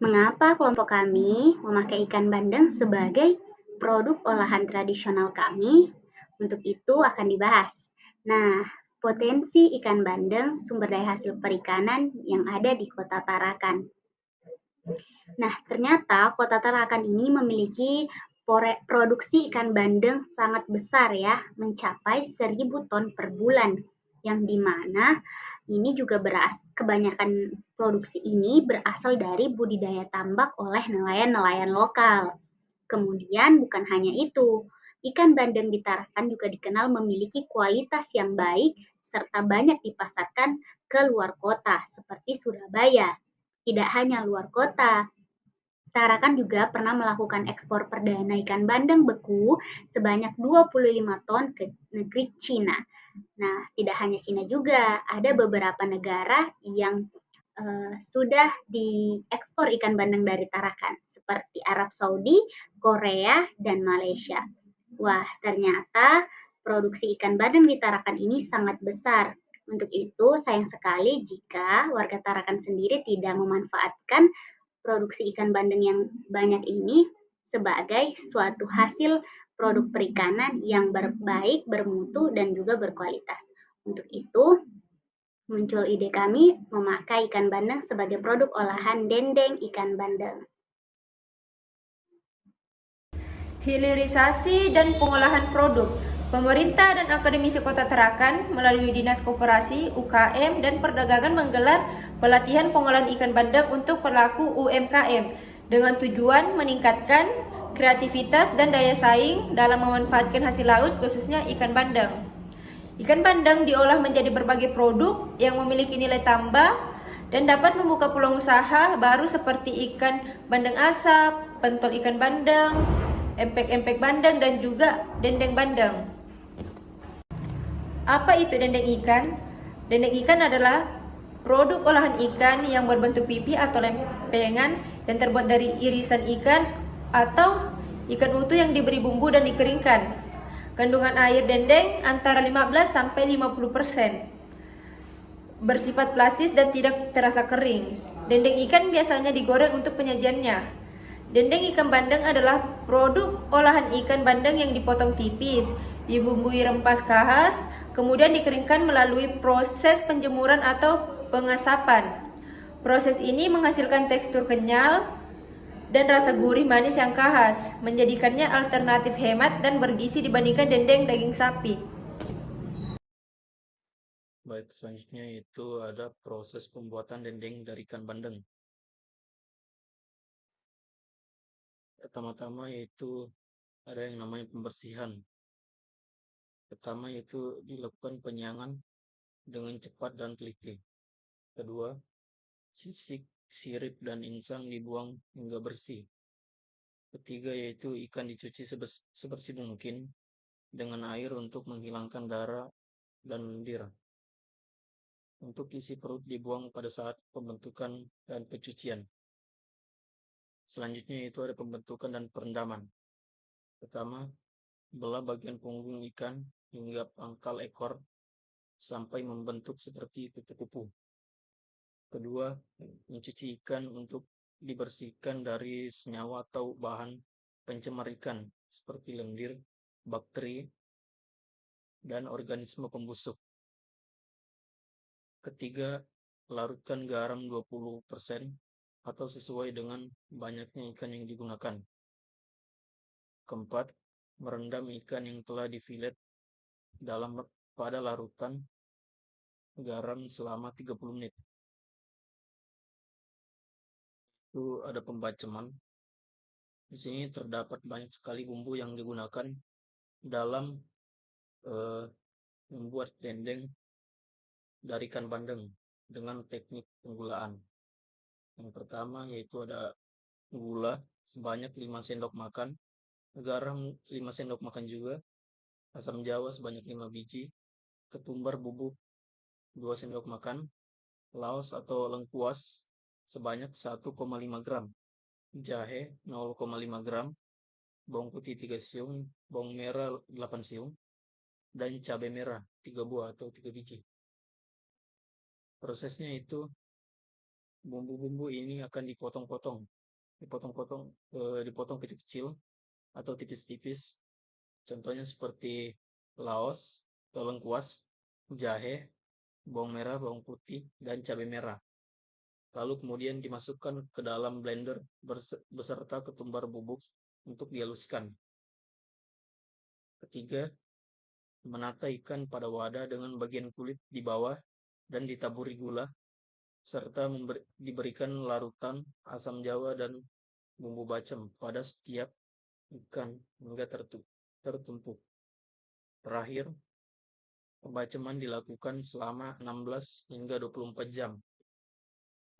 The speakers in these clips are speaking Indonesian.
Mengapa kelompok kami memakai ikan bandeng sebagai produk olahan tradisional kami? Untuk itu akan dibahas. Nah, potensi ikan bandeng sumber daya hasil perikanan yang ada di Kota Tarakan. Nah, ternyata Kota Tarakan ini memiliki produksi ikan bandeng sangat besar ya, mencapai 1.000 ton per bulan. Yang dimana ini juga kebanyakan produksi ini berasal dari budidaya tambak oleh nelayan-nelayan lokal. Kemudian bukan hanya itu, ikan bandeng di Tarakan juga dikenal memiliki kualitas yang baik serta banyak dipasarkan ke luar kota seperti Surabaya. Tidak hanya luar kota, Tarakan juga pernah melakukan ekspor perdana ikan bandeng beku sebanyak 25 ton ke negeri Cina. Nah, tidak hanya Cina juga, ada beberapa negara yang sudah diekspor ikan bandeng dari Tarakan, seperti Arab Saudi, Korea, dan Malaysia. Wah, ternyata produksi ikan bandeng di Tarakan ini sangat besar. Untuk itu, sayang sekali jika warga Tarakan sendiri tidak memanfaatkan produksi ikan bandeng yang banyak ini sebagai suatu hasil produk perikanan yang baik, bermutu, dan juga berkualitas. Untuk itu, muncul ide kami memakai ikan bandeng sebagai produk olahan dendeng ikan bandeng. Hilirisasi dan pengolahan produk. Pemerintah dan akademisi Kota Tarakan melalui Dinas Koperasi, UKM, dan Perdagangan menggelar pelatihan pengolahan ikan bandeng untuk pelaku UMKM dengan tujuan meningkatkan kreativitas dan daya saing dalam memanfaatkan hasil laut khususnya ikan bandeng. Ikan bandeng diolah menjadi berbagai produk yang memiliki nilai tambah dan dapat membuka peluang usaha baru seperti ikan bandeng asap, pentol ikan bandeng, empek-empek bandeng, dan juga dendeng bandeng. Apa itu dendeng ikan? Dendeng ikan adalah produk olahan ikan yang berbentuk pipi atau lempengan dan terbuat dari irisan ikan atau ikan utuh yang diberi bumbu dan dikeringkan. Kandungan air dendeng antara 15 sampai 50%. Bersifat plastis dan tidak terasa kering. Dendeng ikan biasanya digoreng untuk penyajiannya. Dendeng ikan bandeng adalah produk olahan ikan bandeng yang dipotong tipis, dibumbui rempah khas, kemudian dikeringkan melalui proses penjemuran atau pengasapan. Proses ini menghasilkan tekstur kenyal dan rasa gurih manis yang khas, menjadikannya alternatif hemat dan bergizi dibandingkan dendeng daging sapi. Baik, selanjutnya itu ada proses pembuatan dendeng dari ikan bandeng. Pertama-tama yaitu ada yang namanya pembersihan. Pertama yaitu dilakukan penyangan dengan cepat dan teliti. Kedua, sisik, sirip, dan insang dibuang hingga bersih. Ketiga yaitu ikan dicuci sebersih mungkin dengan air untuk menghilangkan darah dan lendir. Untuk isi perut dibuang pada saat pembentukan dan pencucian. Selanjutnya itu ada pembentukan dan perendaman. Pertama, belah bagian punggung ikan hingga pangkal ekor sampai membentuk seperti kupu-kupu. Kedua, mencuci ikan untuk dibersihkan dari senyawa atau bahan pencemar ikan seperti lendir, bakteri, dan organisme pembusuk. Ketiga, larutkan garam 20% atau sesuai dengan banyaknya ikan yang digunakan. Keempat, merendam ikan yang telah difilet pada larutan garam selama 30 menit. Itu ada pembaceman. Di sini terdapat banyak sekali bumbu yang digunakan dalam membuat dendeng dari ikan bandeng dengan teknik penggulaan. Yang pertama yaitu ada gula sebanyak 5 sendok makan, garam 5 sendok makan juga, asam jawa sebanyak 5 biji, ketumbar bubuk 2 sendok makan, laos atau lengkuas sebanyak 1,5 gram, jahe 0,5 gram, bawang putih 3 siung, bawang merah 8 siung, dan cabai merah 3 buah atau 3 biji. Prosesnya itu Bumbu-bumbu ini akan dipotong-potong kecil-kecil atau tipis-tipis. Contohnya seperti laos, lengkuas, jahe, bawang merah, bawang putih, dan cabai merah. Lalu kemudian dimasukkan ke dalam blender beserta ketumbar bubuk untuk dihaluskan. Ketiga, menata ikan pada wadah dengan bagian kulit di bawah dan ditaburi gula, serta diberikan larutan asam jawa dan bumbu bacem pada setiap ikan hingga tertumpuk. Terakhir, pembaceman dilakukan selama 16 hingga 24 jam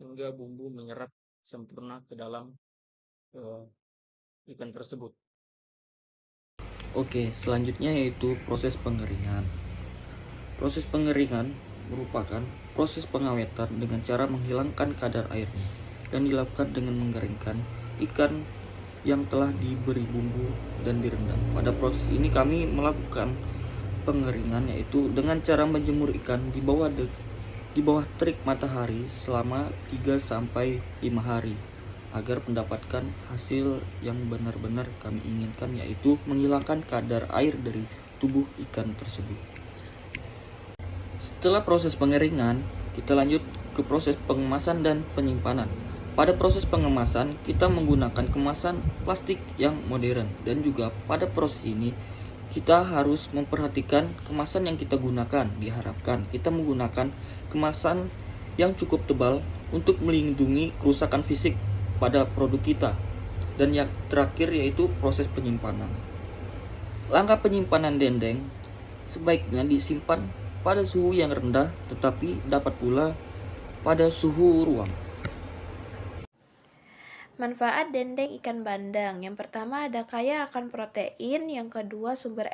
hingga bumbu menyerap sempurna ke dalam ikan tersebut. Oke, selanjutnya yaitu proses pengeringan. Proses pengeringan merupakan proses pengawetan dengan cara menghilangkan kadar airnya dan dilakukan dengan menggaringkan ikan yang telah diberi bumbu dan direndam. Pada proses ini kami melakukan pengeringan yaitu dengan cara menjemur ikan di bawah terik matahari selama 3-5 hari agar mendapatkan hasil yang benar-benar kami inginkan, yaitu menghilangkan kadar air dari tubuh ikan tersebut. Setelah proses pengeringan, kita lanjut ke proses pengemasan dan penyimpanan. Pada proses pengemasan, kita menggunakan kemasan plastik yang modern, dan juga pada proses ini kita harus memperhatikan kemasan yang kita gunakan. Diharapkan kita menggunakan kemasan yang cukup tebal untuk melindungi kerusakan fisik pada produk kita. Dan yang terakhir yaitu proses penyimpanan. Langkah penyimpanan dendeng sebaiknya disimpan pada suhu yang rendah, tetapi dapat pula pada suhu ruang. Manfaat dendeng ikan bandeng. Yang pertama ada kaya akan protein, yang kedua sumber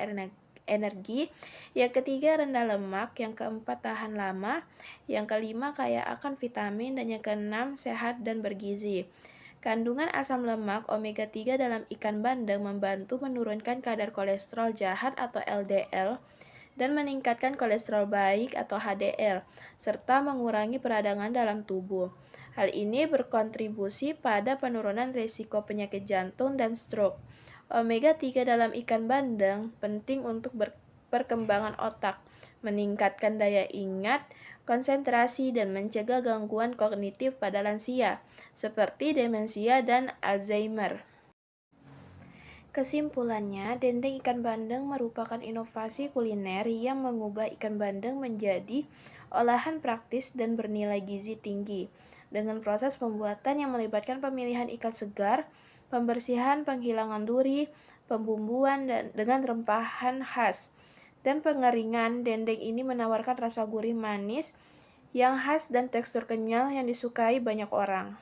energi, yang ketiga rendah lemak, yang keempat tahan lama, yang kelima kaya akan vitamin, dan yang keenam sehat dan bergizi. Kandungan asam lemak omega 3 dalam ikan bandeng membantu menurunkan kadar kolesterol jahat atau LDL dan meningkatkan kolesterol baik atau HDL, serta mengurangi peradangan dalam tubuh. Hal ini berkontribusi pada penurunan risiko penyakit jantung dan stroke. Omega 3 dalam ikan bandeng penting untuk perkembangan otak, meningkatkan daya ingat, konsentrasi, dan mencegah gangguan kognitif pada lansia, seperti demensia dan Alzheimer. Kesimpulannya, dendeng ikan bandeng merupakan inovasi kuliner yang mengubah ikan bandeng menjadi olahan praktis dan bernilai gizi tinggi. Dengan proses pembuatan yang melibatkan pemilihan ikan segar, pembersihan, penghilangan duri, pembumbuan dengan rempahan khas, dan pengeringan, dendeng ini menawarkan rasa gurih manis yang khas dan tekstur kenyal yang disukai banyak orang.